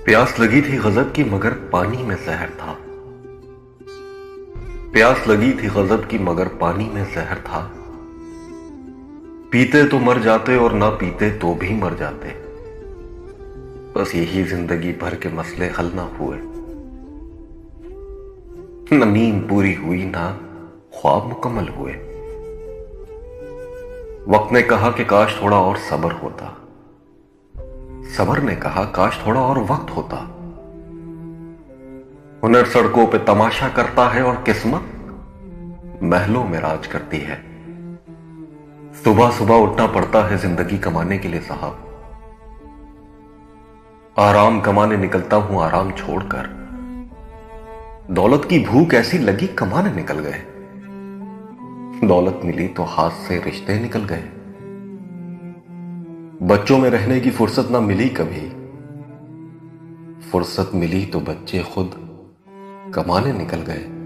प्यास लगी थी गजब की मगर पानी में जहर था। प्यास लगी थी गजब की मगर पानी में जहर था। पीते तो मर जाते और ना पीते तो भी मर जाते। बस यही जिंदगी भर के मसले हल ना हुए। न नींद पूरी हुई ना ख्वाब मुकम्मल हुए। वक्त ने कहा कि काश थोड़ा और सब्र होता। सब्र ने कहा काश थोड़ा और वक्त होता। हुनर सड़कों पे तमाशा करता है और किस्मत महलों में राज करती है। सुबह सुबह उठना पड़ता है जिंदगी कमाने के लिए साहब। आराम कमाने निकलता हूं आराम छोड़कर। दौलत की भूख ऐसी लगी कमाने निकल गए। दौलत मिली तो हाथ से रिश्ते निकल गए। बच्चों में रहने की फुर्सत ना मिली कभी। फुर्सत मिली तो बच्चे खुद कमाने निकल गए।